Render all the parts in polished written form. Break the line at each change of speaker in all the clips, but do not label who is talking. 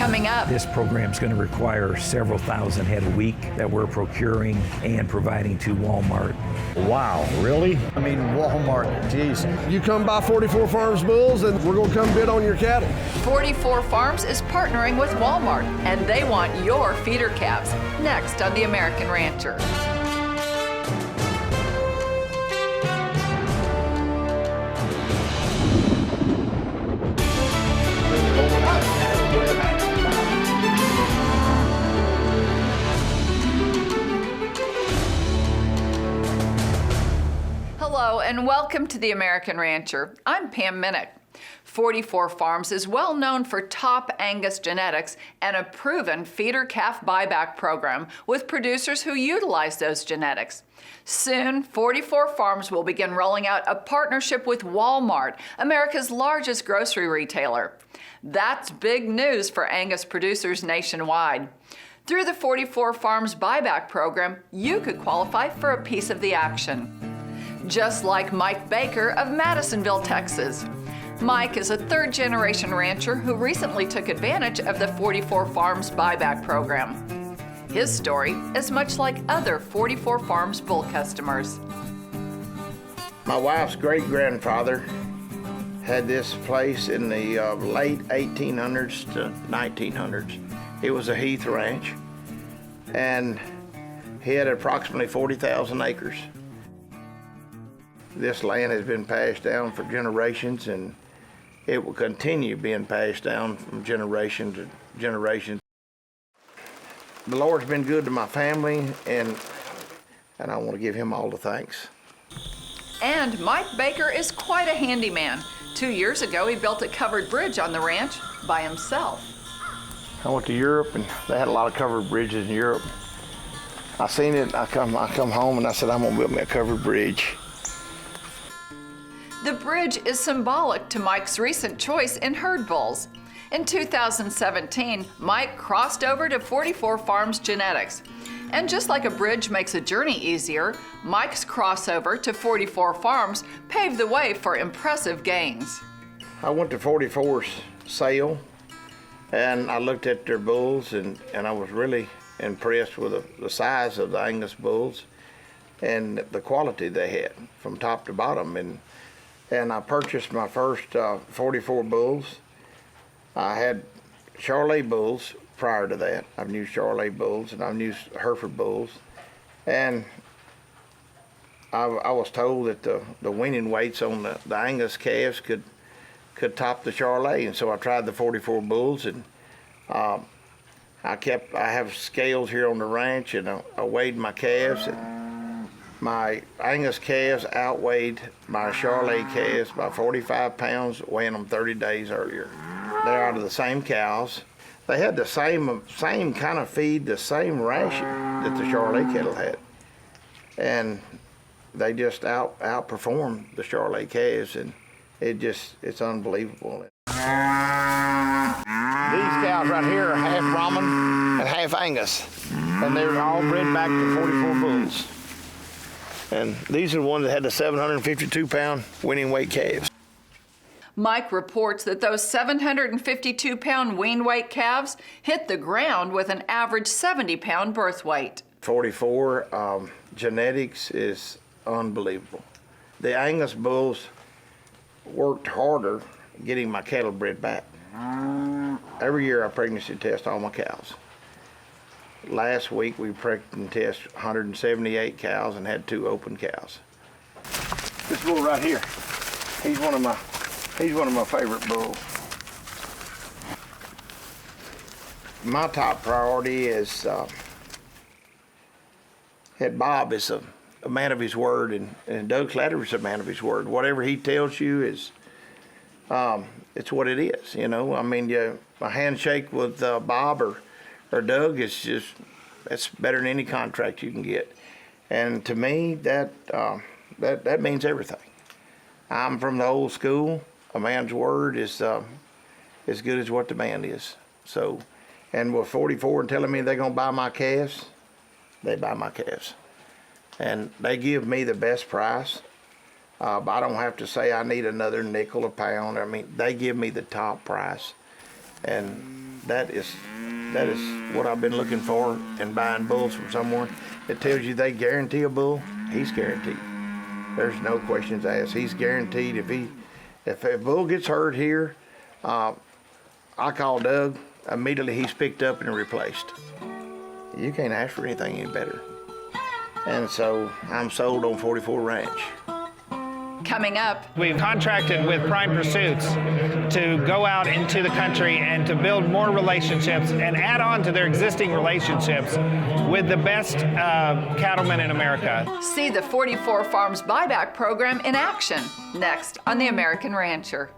coming up.
This program is going to require several thousand head a week that we're procuring and providing to Walmart.
Wow, really?
I mean, Walmart, geez. You come buy 44 Farms bulls and we're going to come bid on your cattle.
44 Farms is partnering with Walmart, and they want your feeder calves. Next on The American Rancher. Hello and welcome to The American Rancher. I'm Pam Minnick. 44 Farms is well known for top Angus genetics and a proven feeder calf buyback program with producers who utilize those genetics. Soon, 44 Farms will begin rolling out a partnership with Walmart, America's largest grocery retailer. That's big news for Angus producers nationwide. Through the 44 Farms buyback program, you could qualify for a piece of the action. Just like Mike Baker of Madisonville, Texas. Mike is a third-generation rancher who recently took advantage of the 44 Farms buyback program. His story is much like other 44 Farms bull customers.
My wife's great-grandfather had this place in the late 1800s to 1900s. It was a heath ranch, and he had approximately 40,000 acres. This land has been passed down for generations, and it will continue being passed down from generation to generation. The Lord's been good to my family, and I want to give him all the thanks.
And Mike Baker is quite a handyman. 2 years ago, he built a covered bridge on the ranch by himself.
I went to Europe, and they had a lot of covered bridges in Europe. I seen it, I come home, and I said, I'm gonna build me a covered bridge.
The bridge is symbolic to Mike's recent choice in herd bulls. In 2017, Mike crossed over to 44 Farms genetics. And just like a bridge makes a journey easier, Mike's crossover to 44 Farms paved the way for impressive gains.
I went to 44's sale, and I looked at their bulls, and I was really impressed with the size of the Angus bulls and the quality they had from top to bottom. And I purchased my first 44 bulls. I had Charolais bulls prior to that. I've used Charolais bulls, and I've used Hereford bulls. And I was told that the weaning weights on the Angus calves could top the Charolais, and so I tried the 44 bulls, and I have scales here on the ranch, and I weighed my calves, and my Angus calves outweighed my Charolais calves by 45 pounds, weighing them 30 days earlier. They're out of the same cows. They had the same kind of feed, the same ration that the Charolais cattle had. And they just outperformed the Charolais calves, and it's unbelievable. These cows right here are half Brahman and half Angus, and they're all bred back to 44 bulls. And these are the ones that had the 752-pound winning weight calves.
Mike reports that those 752-pound wean weight calves hit the ground with an average 70-pound birth weight.
44 genetics is unbelievable. The Angus bulls worked harder getting my cattle bred back. Every year I pregnancy test all my cows. Last week we pregnancy tested 178 cows and had 2 open cows. This bull right here, he's one of my favorite bulls. My top priority is Bob is a man of his word, and Doug Slattery's a man of his word. Whatever he tells you is it's what it is. You know, I mean, a handshake with Bob or Doug is that's better than any contract you can get. And to me, that means everything. I'm from the old school. A man's word is as good as what the man is. So, and with 44 and telling me they're gonna buy my calves, they buy my calves. And they give me the best price. But I don't have to say I need another nickel a pound. I mean, they give me the top price. And that is what I've been looking for in buying bulls from someone that tells you they guarantee a bull. He's guaranteed. There's no questions asked. He's guaranteed. If a bull gets hurt here, I call Doug. Immediately he's picked up and replaced. You can't ask for anything any better. And so I'm sold on 44 Ranch.
Coming up,
We've contracted with Prime Pursuits to go out into the country and to build more relationships and add on to their existing relationships with the best cattlemen in America.
see the 44 Farms Buyback program in action next on The American Rancher.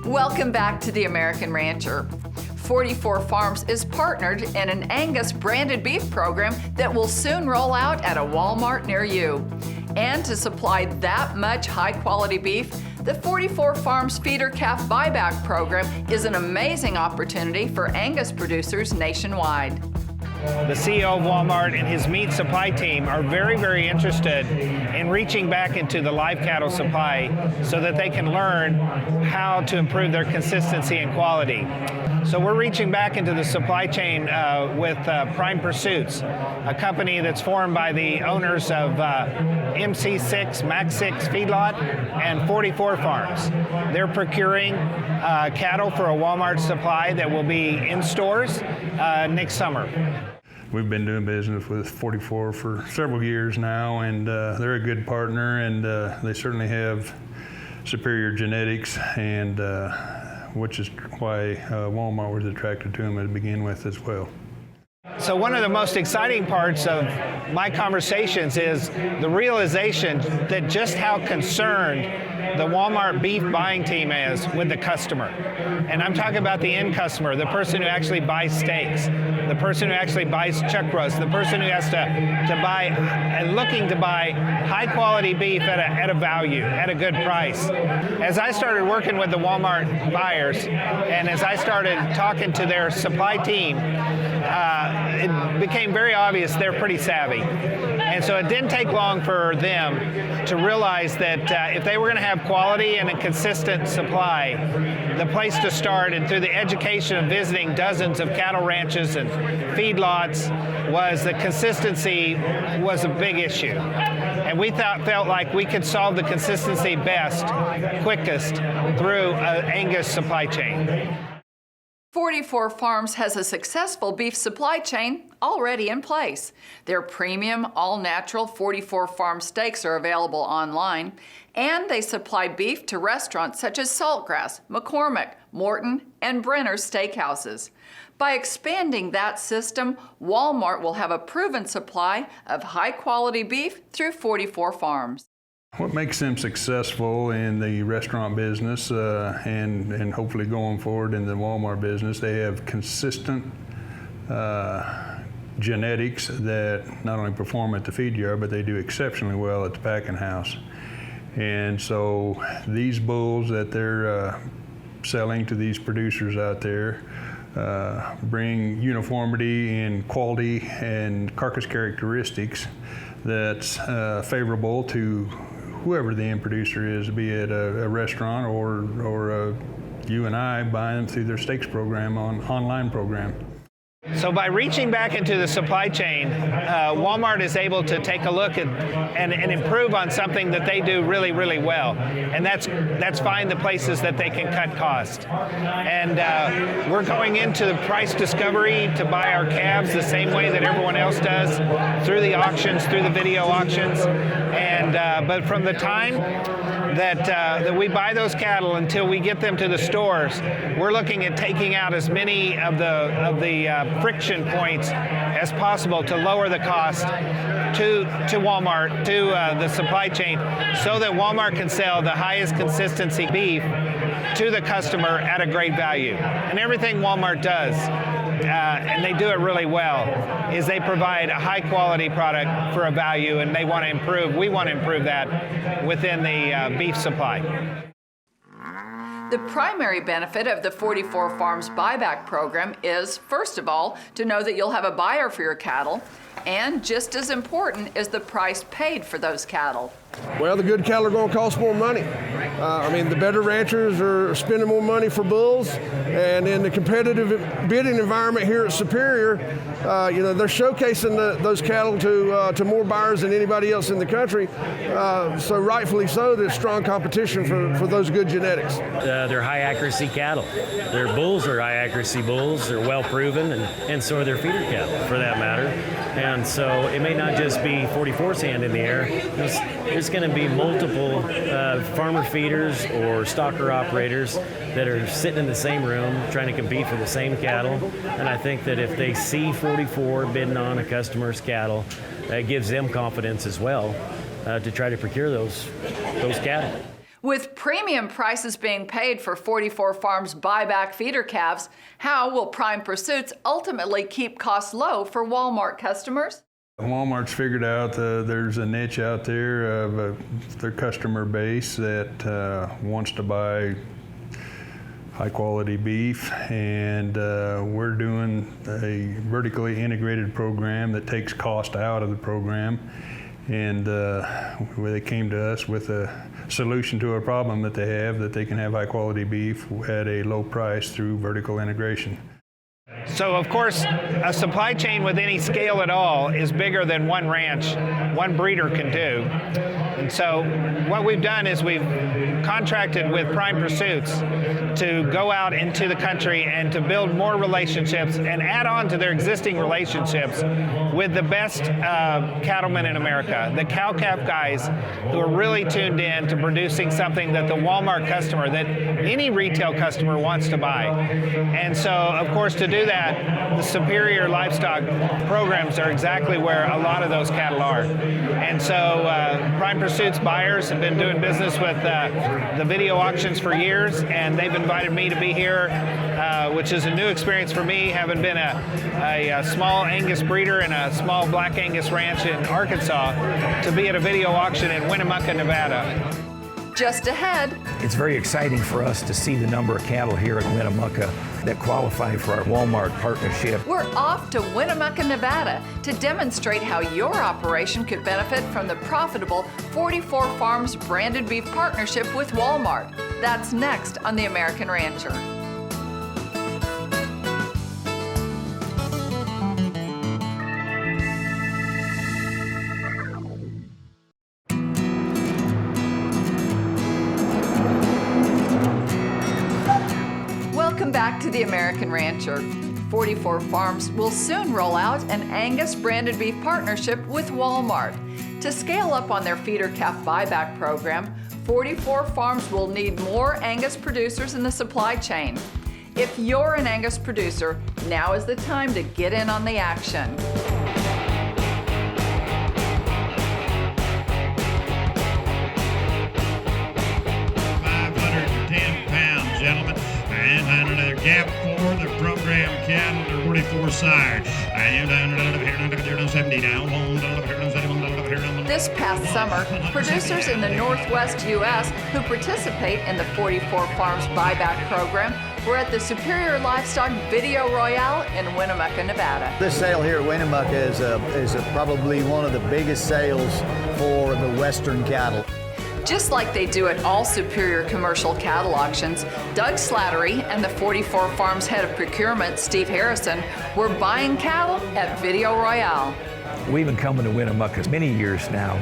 Welcome back to The American Rancher. 44 Farms is partnered in an Angus branded beef program that will soon roll out at a Walmart near you. And to supply that much high quality beef, the 44 Farms Feeder Calf Buyback program is an amazing opportunity for Angus producers nationwide.
The CEO of Walmart and his meat supply team are very, very interested in reaching back into the live cattle supply so that they can learn how to improve their consistency and quality. So we're reaching back into the supply chain with Prime Pursuits, a company that's formed by the owners of MC6, Max 6 Feedlot, and 44 Farms. They're procuring cattle for a Walmart supply that will be in stores next summer.
We've been doing business with 44 for several years now, and they're a good partner, and they certainly have superior genetics, and which is why Walmart was attracted to them to begin with as well.
So one of the most exciting parts of my conversations is the realization that just how concerned the Walmart beef buying team is with the customer. And I'm talking about the end customer, the person who actually buys steaks, the person who actually buys chuck roast, the person who has to buy and looking to buy high quality beef at a value, at a good price. As I started working with the Walmart buyers and as I started talking to their supply team, it became very obvious they're pretty savvy. And so it didn't take long for them to realize that if they were going to have quality and a consistent supply, the place to start, and through the education of visiting dozens of cattle ranches and feedlots, was that consistency was a big issue. And we felt like we could solve the consistency best, quickest, through an Angus supply chain.
44 Farms has a successful beef supply chain already in place. Their premium, all-natural 44 Farm steaks are available online, and they supply beef to restaurants such as Saltgrass, McCormick, Morton, and Brenner's Steakhouses. By expanding that system, Walmart will have a proven supply of high-quality beef through 44 Farms.
What makes them successful in the restaurant business and hopefully going forward in the Walmart business, they have consistent genetics that not only perform at the feed yard, but they do exceptionally well at the packing house. And so these bulls that they're selling to these producers out there bring uniformity in quality and carcass characteristics that's favorable to whoever the end producer is, be it a restaurant or you and I buying them through their steaks program online program.
So by reaching back into the supply chain, Walmart is able to take a look at and improve on something that they do really, really well. And that's find the places that they can cut cost. And we're going into the price discovery to buy our calves the same way that everyone else does, through the auctions, through the video auctions. And but from the time that we buy those cattle until we get them to the stores, we're looking at taking out as many of the friction points as possible to lower the cost to Walmart, to the supply chain, so that Walmart can sell the highest consistency beef to the customer at a great value. And everything Walmart does, and they do it really well, is they provide a high quality product for a value, and we want to improve that within the beef supply.
The primary benefit of the 44 Farms Buyback program is, first of all, to know that you'll have a buyer for your cattle, and just as important is the price paid for those cattle.
Well, the good cattle are going to cost more money. The better ranchers are spending more money for bulls, and in the competitive bidding environment here at Superior, they're showcasing those cattle to more buyers than anybody else in the country. So rightfully so, there's strong competition for those good genetics.
They're high accuracy cattle. Their bulls are high accuracy bulls. They're well proven, and so are their feeder cattle, for that matter. And so it may not just be 44's hand in the air. There's going to be multiple farmer feeders or stocker operators that are sitting in the same room trying to compete for the same cattle. And I think that if they see 44 bidding on a customer's cattle, that gives them confidence as well to try to procure those cattle.
With premium prices being paid for 44 Farms Buyback feeder calves, how will Prime Pursuits ultimately keep costs low for Walmart customers?
Walmart's figured out there's a niche out there of their customer base that wants to buy high quality beef, and we're doing a vertically integrated program that takes cost out of the program. And they came to us with a solution to a problem that they have, that they can have high quality beef at a low price through vertical integration.
So, of course, a supply chain with any scale at all is bigger than one ranch, one breeder can do. And so what we've done is we've contracted with Prime Pursuits to go out into the country and to build more relationships and add on to their existing relationships with the best cattlemen in America, the cow-calf guys who are really tuned in to producing something that the Walmart customer, that any retail customer wants to buy. And so, of course, to do that, the Superior Livestock programs are exactly where a lot of those cattle are. And so Prime Pursuits buyers have been doing business with the video auctions for years, and they've invited me to be here, which is a new experience for me, having been a small Angus breeder in a small Black Angus ranch in Arkansas, to be at a video auction in Winnemucca, Nevada.
Just ahead,
It's very exciting for us to see the number of cattle here at Winnemucca that qualify for our Walmart partnership.
we're off to Winnemucca, Nevada to demonstrate how your operation could benefit from the profitable 44 Farms branded beef partnership with Walmart. That's next on The American Rancher. Welcome back to The American Rancher. 44 Farms will soon roll out an Angus branded beef partnership with Walmart. To scale up on their feeder calf buyback program, 44 Farms will need more Angus producers in the supply chain. If you're an Angus producer, now is the time to get in on the action.
510 pounds, gentlemen. And under their gap for the program cattle, they're 44 sired. And under 70 down.
This past summer, producers in the Northwest U.S. who participate in the 44 Farms Buyback program were at the Superior Livestock Video Royale in Winnemucca, Nevada.
This sale here at Winnemucca is probably one of the biggest sales for the Western cattle.
Just like they do at all Superior commercial cattle auctions, Doug Slattery and the 44 Farms head of procurement, Steve Harrison, were buying cattle at Video Royale.
We've been coming to Winnemucca many years now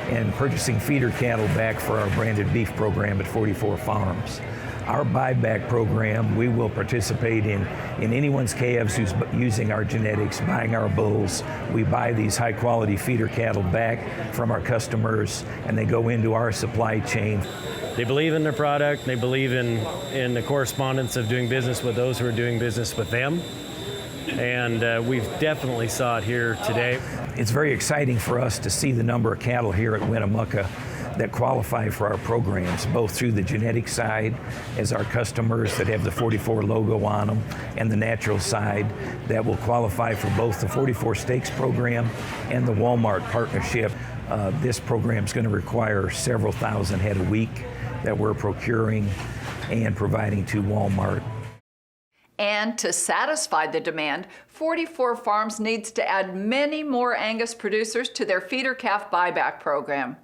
and purchasing feeder cattle back for our branded beef program at 44 Farms. Our buyback program, we will participate in anyone's calves who's using our genetics, buying our bulls. We buy these high quality feeder cattle back from our customers, and they go into our supply chain.
They believe in their product. They believe in the correspondence of doing business with those who are doing business with them. And we've definitely saw it here today.
It's very exciting for us to see the number of cattle here at Winnemucca that qualify for our programs, both through the genetic side as our customers that have the 44 logo on them, and the natural side that will qualify for both the 44 Stakes program and the Walmart partnership. This program is going to require several thousand head a week that we're procuring. and providing to Walmart.
And to satisfy the demand, 44 Farms needs to add many more Angus producers to their feeder calf buyback program.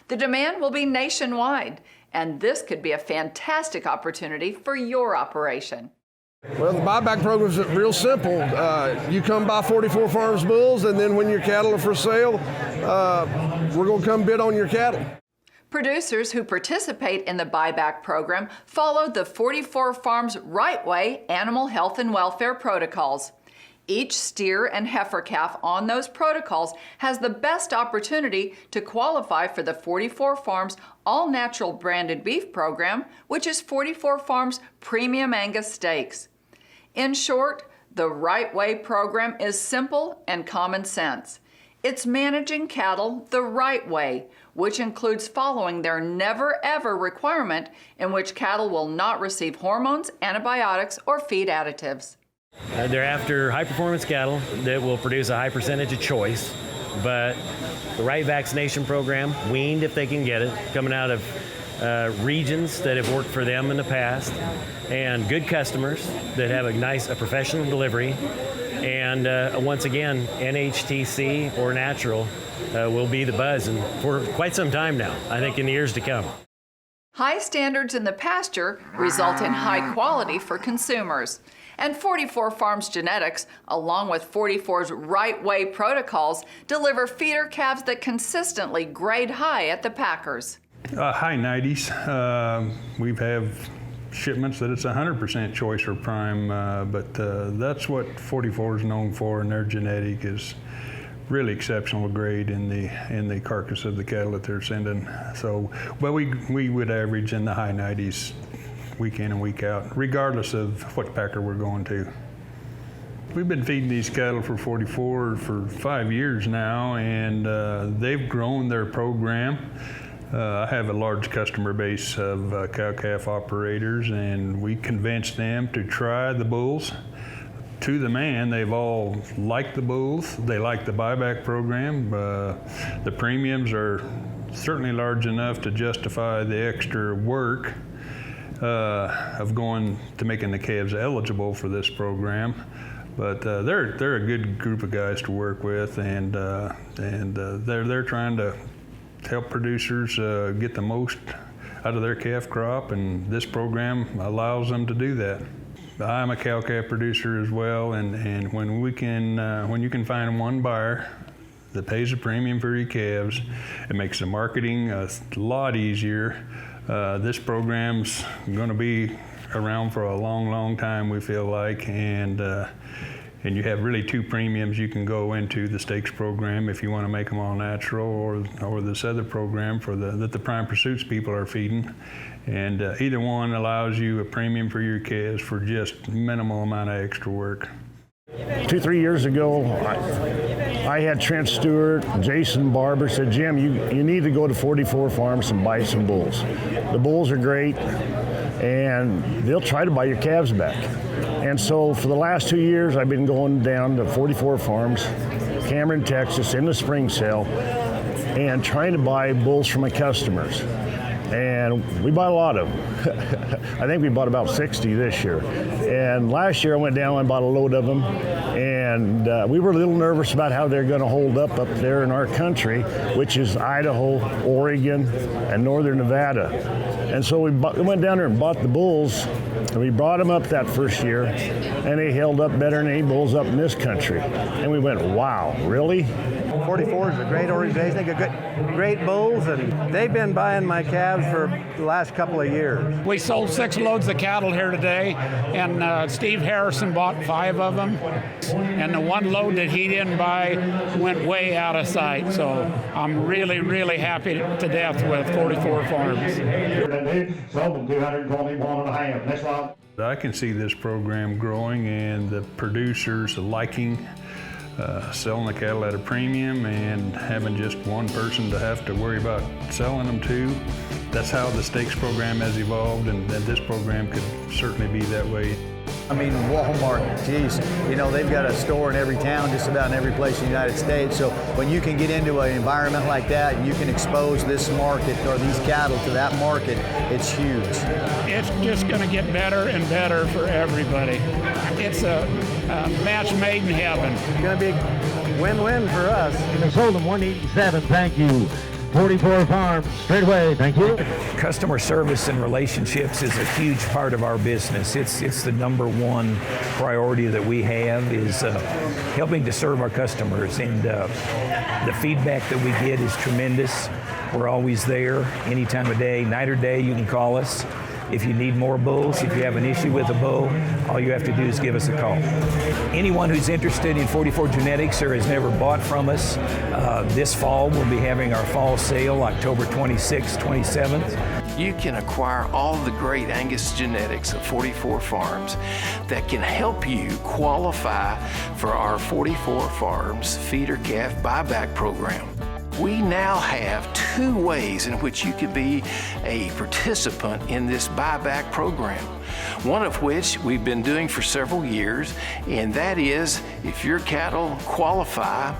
The demand will be nationwide, and this could be a fantastic opportunity for your operation.
Well, the buyback program is real simple. You come buy 44 Farms bulls, and then when your cattle are for sale, we're going to come bid on your cattle.
Producers who participate in the buyback program follow the 44 Farms Right Way animal health and welfare protocols. Each steer and heifer calf on those protocols has the best opportunity to qualify for the 44 Farms All Natural Branded Beef program, which is 44 Farms Premium Angus Steaks. In short, the Right Way program is simple and common sense. It's managing cattle the right way, which includes following their never-ever requirement in which cattle will not receive hormones, antibiotics, or feed additives.
They're after high-performance cattle that will produce a high percentage of choice, but the right vaccination program, weaned if they can get it, coming out of regions that have worked for them in the past, and good customers that have a professional delivery. And once again, NHTC or natural will be the buzz, and for quite some time now, I think in the years to come.
High standards in the pasture result in high quality for consumers. And 44 Farms genetics, along with 44's Right Way protocols, deliver feeder calves that consistently grade high at the packers.
High 90s. We have shipments that it's 100% choice or prime, but that's what 44 is known for, and their genetic is really exceptional grade in the carcass of the cattle that they're sending. So, well, we would average in the high 90s week in and week out, regardless of what packer we're going to. We've been feeding these cattle for 44 for 5 years now, and they've grown their program. I have a large customer base of cow-calf operators, and we convinced them to try the bulls. To the man, they've all liked the bulls. They like the buyback program. The premiums are certainly large enough to justify the extra work of going to making the calves eligible for this program. But they're a good group of guys to work with, and they're trying to help producers get the most out of their calf crop, and this program allows them to do that. I'm a cow-calf producer as well, and when you can find one buyer that pays a premium for your calves, it makes the marketing a lot easier. This program's going to be around for a long, long time, we feel like, and you have really two premiums you can go into: the steaks program if you want to make them all natural, or this other program that the Prime Pursuits people are feeding. And either one allows you a premium for your calves for just minimal amount of extra work.
2-3 years ago, I had Trent Stewart, Jason Barber said, Jim, you need to go to 44 Farms and buy some bulls. The bulls are great, and they'll try to buy your calves back. And so for the last 2 years, I've been going down to 44 Farms, Cameron, Texas, in the spring sale, and trying to buy bulls from my customers. And we bought a lot of them. I think we bought about 60 this year. And last year I went down and bought a load of them. And we were a little nervous about how they're going to hold up there in our country, which is Idaho, Oregon, and northern Nevada. And so we went down there and bought the bulls, and we brought them up that first year, and they held up better than any bulls up in this country. And we went, wow, really?
44 is a great organization. They got great bulls, and they've been buying my calves for the last couple of years.
We sold 6 loads of cattle here today, and Steve Harrison bought 5 of them. And the one load that he didn't buy went way out of sight. So I'm really, really happy to death with 44 Farms.
Sold 221.5. Next one.
I can see this program growing and the producers liking selling the cattle at a premium and having just one person to have to worry about selling them to. That's how the steaks program has evolved, and this program could certainly be that way.
I mean, Walmart, geez, you know, they've got a store in every town, just about in every place in the United States. So when you can get into an environment like that and you can expose this market or these cattle to that market, it's huge.
It's just going to get better and better for everybody. It's a match made in heaven.
It's going to be a win-win for us.
They sold them 187. Thank you. 44 Farms, straight away, thank you.
Customer service and relationships is a huge part of our business. It's the number one priority that we have is helping to serve our customers, and the feedback that we get is tremendous. We're always there, any time of day, night or day. You can call us. If you need more bulls, if you have an issue with a bull, all you have to do is give us a call. Anyone who's interested in 44 Genetics or has never bought from us, this fall we'll be having our fall sale, October 26th, 27th.
You can acquire all the great Angus genetics of 44 Farms that can help you qualify for our 44 Farms feeder calf buyback program. We now have 2 ways in which you can be a participant in this buyback program. One of which we've been doing for several years, and that is if your cattle qualify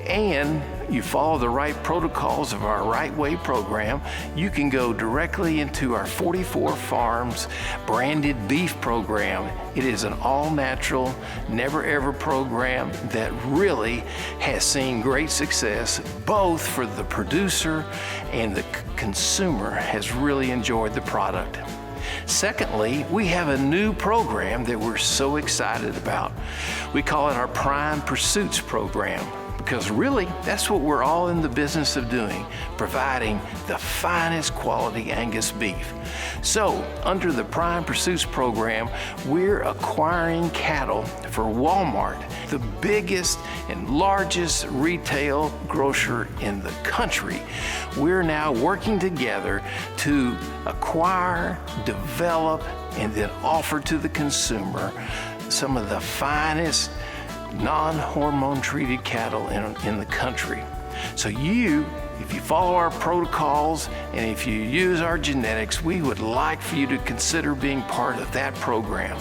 and you follow the right protocols of our Right Way program, you can go directly into our 44 Farms branded beef program. It is an all-natural, never-ever program that really has seen great success, both for the producer and the consumer has really enjoyed the product. Secondly, we have a new program that we're so excited about. We call it our Prime Pursuits program, because really that's what we're all in the business of doing, providing the finest quality Angus beef. So under the Prime Pursuits program, we're acquiring cattle for Walmart, the biggest and largest retail grocer in the country. We're now working together to acquire, develop, and then offer to the consumer some of the finest non-hormone treated cattle in the country. So if you follow our protocols and if you use our genetics, we would like for you to consider being part of that program.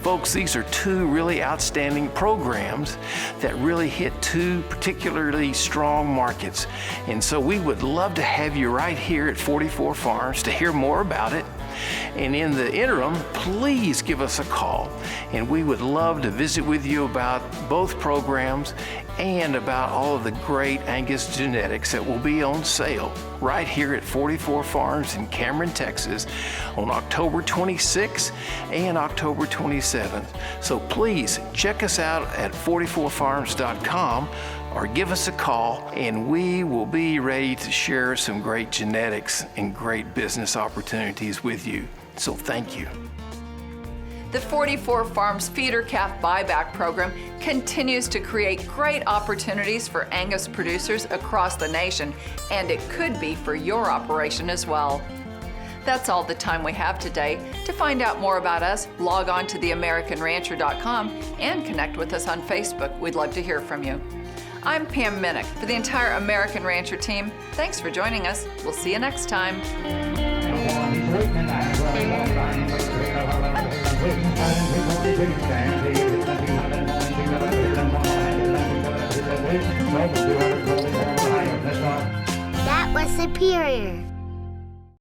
Folks, these are 2 really outstanding programs that really hit 2 particularly strong markets. And so we would love to have you right here at 44 Farms to hear more about it. And in the interim, please give us a call, and we would love to visit with you about both programs and about all of the great Angus genetics that will be on sale right here at 44 Farms in Cameron, Texas on October 26th and October 27th. So please check us out at 44farms.com or give us a call, and we will be ready to share some great genetics and great business opportunities with you. So thank you.
The 44 Farms Feeder Calf Buyback Program continues to create great opportunities for Angus producers across the nation, and it could be for your operation as well. That's all the time we have today. To find out more about us, log on to theamericanrancher.com and connect with us on Facebook. We'd love to hear from you. I'm Pam Minnick. For the entire American Rancher team, thanks for joining us. We'll see you next time.
That was superior.